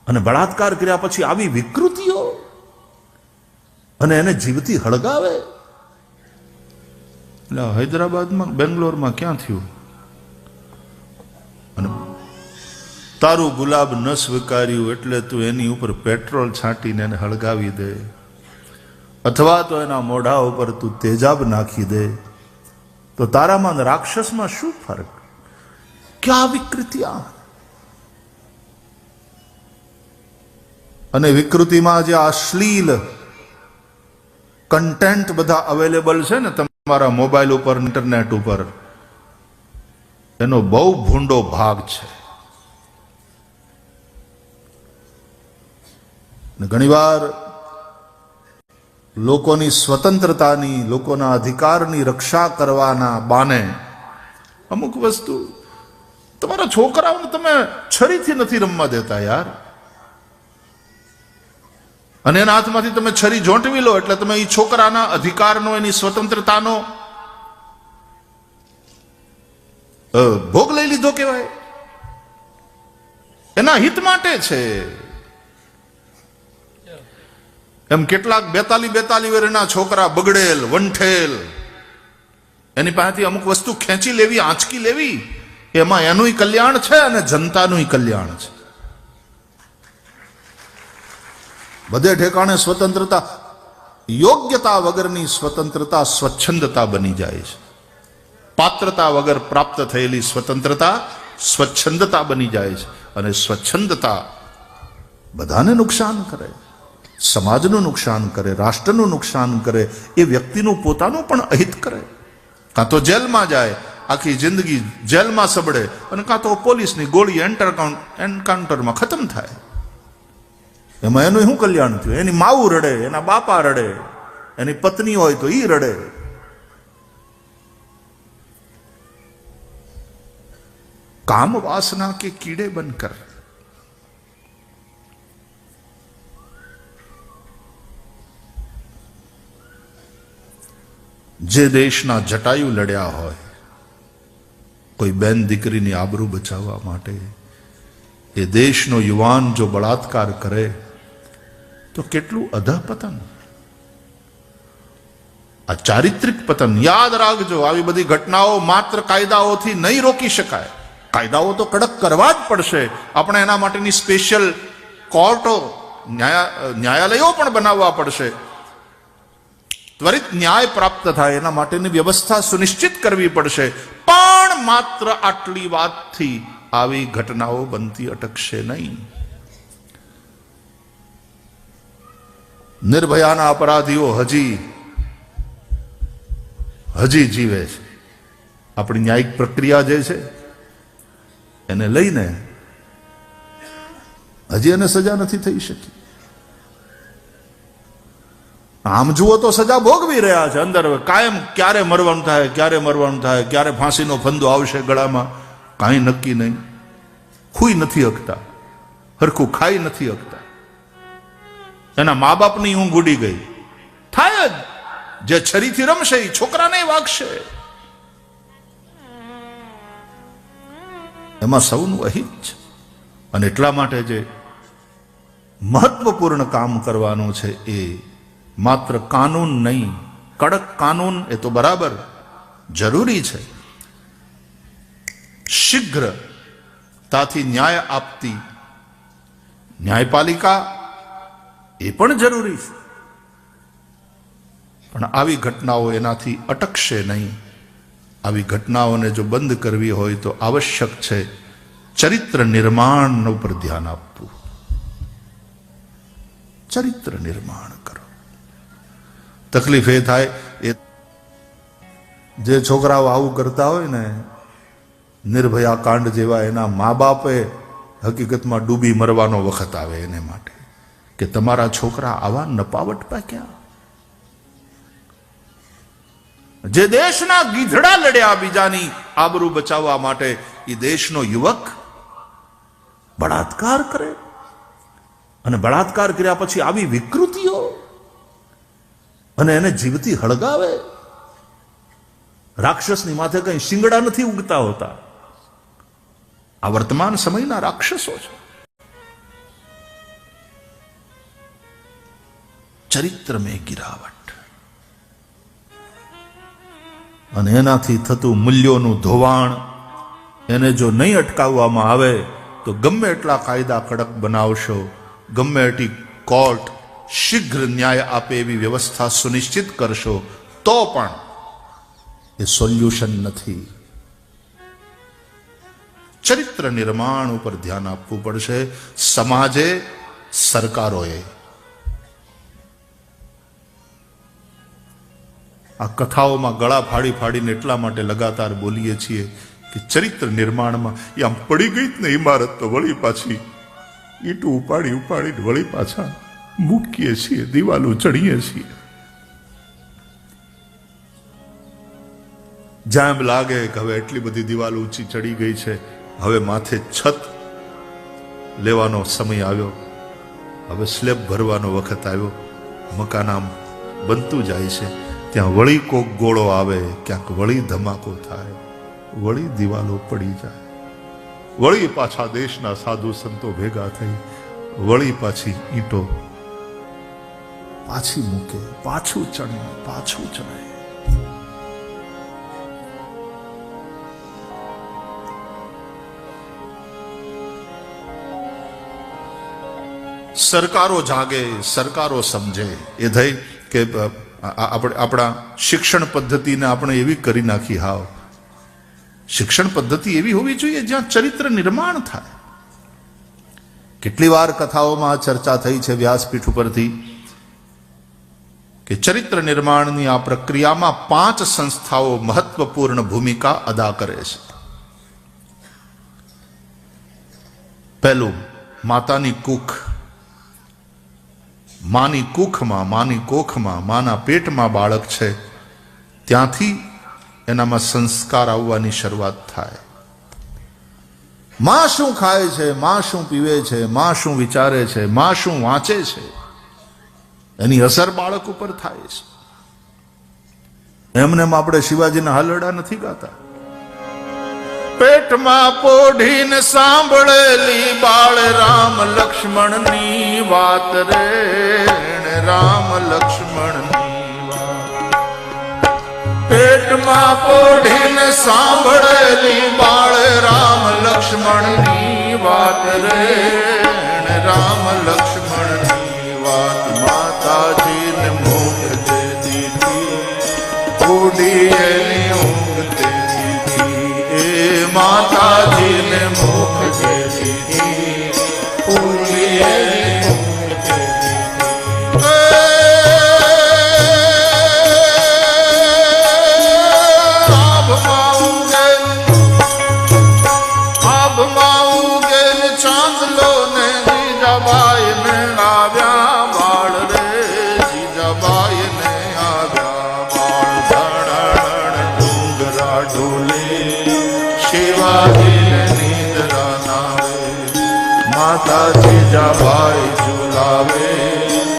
અને બળાત્કાર કર્યા પછી આવી વિકૃતિઓ, અને એને જીવતી હળગાવે. એટલે હૈદરાબાદમાં, બેંગ્લોરમાં ક્યાં થયું? અને તારું ગુલાબ ન સ્વીકાર્યું એટલે તું એની ઉપર પેટ્રોલ છાંટીને એને હળગાવી દે, અથવા તો એના મોઢા ઉપર તું તેજાબ નાખી દે, તો તારામાં રાક્ષસમાં શું ફરક? ક્યાં વિકૃતિયા? અને વિકૃતિમાં જે અશ્લીલ કન્ટેન્ટ બધા અવેલેબલ છે ને તમારા મોબાઈલ ઉપર, ઇન્ટરનેટ ઉપર, એનો બહુ ભૂંડો ભાગ છે. ઘણીવાર લોકોની સ્વતંત્રતાની, લોકોના અધિકારની રક્ષા કરવાના બાને અમુક વસ્તુ, તમારા છોકરાઓને તમે છરીથી નથી રમવા દેતા યાર, અને એના હાથમાંથી તમે છરી ઝોંટવી લો એટલે તમે એ છોકરાના અધિકારનો, એની સ્વતંત્રતાનો ભોગ લઈ લીધો કહેવાય. એના હિત માટે છે. એમ કેટલાક 42 વર્ષના છોકરા બગડેલ, વંઠેલ, એની પાસેથી અમુક વસ્તુ ખેંચી લેવી, આંચકી લેવી, એમાં એનું કલ્યાણ છે અને જનતાનું કલ્યાણ છે. બધે ઠેકાણે સ્વતંત્રતા, યોગ્યતા વગરની સ્વતંત્રતા સ્વચ્છંદતા બની જાય છે. પાત્રતા વગર પ્રાપ્ત થયેલી સ્વતંત્રતા સ્વચ્છંદતા બની જાય છે. અને સ્વચ્છંદતા બધાને નુકસાન કરે, સમાજનું નુકસાન કરે, રાષ્ટ્રનું નુકસાન કરે, એ વ્યક્તિનું પોતાનું પણ અહિત કરે. કાં તો જેલમાં જાય, આખી જિંદગી જેલમાં સબડે, અને કાં તો પોલીસની ગોળી એન્કાઉન્ટરમાં ખતમ થાય. એમાં એનું શું કલ્યાણ થયું? એની માવું રડે, એના બાપા રડે, એની પત્ની હોય તો ઈ રડે. કામ વાસના કે કીડે બનકર, જે દેશના જટાયુ લડ્યા હોય કોઈ બેન દીકરીની આબરૂ બચાવવા માટે, એ દેશનો યુવાન જો બળાત્કાર કરે તો કેટલું અધઃપતન, આ ચારિત્રિક પતન. યાદ રાખજો, આવી બધી ઘટનાઓ માત્ર કાયદાઓથી નહીં રોકી શકાય. કાયદાઓ તો કડક કરવા જ પડશે. આપણે એના માટેની સ્પેશિયલ કોર્ટો, ન્યાયાલયો પણ બનાવવા પડશે. ત્વરિત ન્યાય પ્રાપ્ત થાય એના માટેની વ્યવસ્થા સુનિશ્ચિત કરવી પડશે. પણ માત્ર આટલી વાતથી આવી ઘટનાઓ બનતી અટકશે નહીં. નિર્ભયાના અપરાધીઓ હજી જીવે છે. આપણી ન્યાયિક પ્રક્રિયા જે છે એને લઈને હજી એને સજા નથી થઈ શકી. આમ જુઓ તો સજા ભોગવી રહ્યા છે અંદર. કાયમ ક્યારે મરવાનું થાય, ક્યારે મરવાનું થાય, ક્યારે ફાંસીનો ફંદો આવશે ગળામાં, કાંઈ નક્કી નહીં. ખૂઈ નથી હકતા, હરખું ખાઈ નથી હકતા. એના મા બાપની ઊંઘ ઉડી ગઈ. થાય જ, જે છરીથી રમશે એ છોકરાને વાગશે. એમાં સૌનું અહિત છે. અને એટલા માટે જે મહત્વપૂર્ણ કામ કરવાનું છે એ માત્ર કાનૂન નહીં, કડક કાનૂન એ તો બરાબર જરૂરી છે. શીઘ્રતાથી ન્યાય આપતી ન્યાયપાલિકા એ પણ જરૂરી છે. પણ આવી ઘટનાઓ એનાથી અટકશે નહીં. આવી ઘટનાઓને જો બંધ કરવી હોય તો આવશ્યક છે ચરિત્ર નિર્માણ ઉપર ધ્યાન આપવું. ચરિત્ર નિર્માણ કરો. તકલીફ એ થાય, એ જે છોકરાઓ આવું કરતા હોય ને, નિર્ભયા કાંડ જેવા, એના મા બાપે હકીકતમાં ડૂબી મરવાનો વખત આવે એને માટે કે તમારા છોકરા આવા નપાવટ પાક્યા. જે દેશના ગીધડા લડ્યા બીજાની આબરૂ બચાવવા માટે, એ દેશનો યુવક બળાત્કાર કરે, અને બળાત્કાર કર્યા પછી આવી વિકૃતિઓ, અને એને જીવતી હળગાવે. રાક્ષસની માથે કઈ શિંગડા નથી ઉગતા હોતા. આ વર્તમાન સમયના રાક્ષસો છે. ચરિત્ર મેં ગિરાવટ. અને એનાથી થતું મૂલ્યોનું ધોવાણ, એને જો નહીં અટકાવવામાં આવે તો ગમે એટલા કાયદા કડક બનાવશો, ગમે એટલી કોર્ટ શીઘ્ર ન્યાય આપે એવી વ્યવસ્થા સુનિશ્ચિત કરશો, તો પણ એ સોલ્યુશન નથી. ચરિત્ર નિર્માણ ઉપર ધ્યાન આપવું પડશે. સમાજે, સરકારોએ. આ કથાઓમાં ગળા ફાડી ફાડીને એટલા માટે લગાતાર બોલીએ છીએ કે ચરિત્ર નિર્માણમાં એ આમ પડી ગઈ જ ને ઇમારત તો વળી પાછી ઈટું ઉપાડીને વળી પાછા મૂકીએ છીએ, દિવાલો ચડીએ છીએ. જ્યાં એમ લાગે કે હવે એટલી બધી દિવાલ ઊંચી ચડી ગઈ છે, હવે માથે છત લેવાનો સમય આવ્યો, હવે સ્લેબ ભરવાનો વખત આવ્યો, મકાન આમ બનતું જાય છે, ત્યાં વળી કોક ગોળો આવે, ક્યાંક વળી ધમાકો થાય, વળી દિવાલો પડી જાય, વળી પાછા દેશના સાધુ સંતો ભેગા થઈ વળી પાછી ઈંટો પાછી મૂકે, પાછું ચડે. સરકારો જાગે, સરકારો સમજે. એ થઈ કે આપણા શિક્ષણ પદ્ધતિને આપણે એવી કરી નાખી. હાવ શિક્ષણ પદ્ધતિ એવી હોવી જોઈએ જ્યાં ચરિત્ર નિર્માણ થાય. કેટલી વાર કથાઓમાં ચર્ચા થઈ છે વ્યાસપીઠ ઉપરથી કે ચરિત્ર નિર્માણની આ પ્રક્રિયામાં 5 સંસ્થાઓ મહત્વપૂર્ણ ભૂમિકા અદા કરે છે. પહેલું, માતાની કુખ. માની કુખમાં, માની કોખમાં, માના પેટમાં બાળક છે, ત્યાંથી એનામાં સંસ્કાર આવવાની શરૂઆત થાય. માં શું ખાય છે, માં શું પીવે છે, માં શું વિચારે છે, માં શું વાંચે છે, એની અસર બાળક ઉપર થાય છે. એમને આપણે શિવાજીના હાલરડા નથી ગાતા. પેટમાં પોઢીને સાંભળેલી બાળ રામ લક્ષ્મણની વાત રે, રામ લક્ષ્મણની વાત. પેટમાં પોઢીને સાંભળેલી બાળ રામ લક્ષ્મણની વાત રે, રામ લક્ષ્મણની વાત. માતાજીને મુખ દે દીધી, પોઢી એની ઊંઘ દે દીધી. માતાજીને મુખ દે દીધી, પોઢી એની ઊંઘ દે દીધી. આભમાં ઉગેલ ચાંદલો ને જીજાબાઈ ને આવ્યા બાળ રે, જીજાબાઈ ને આવ્યા બાળ. ધણ ડુંગરા ઢોલે, શિવાજીને નિંદ્રા નાવે, માતા જીજાબાઈ ઝુલાવે.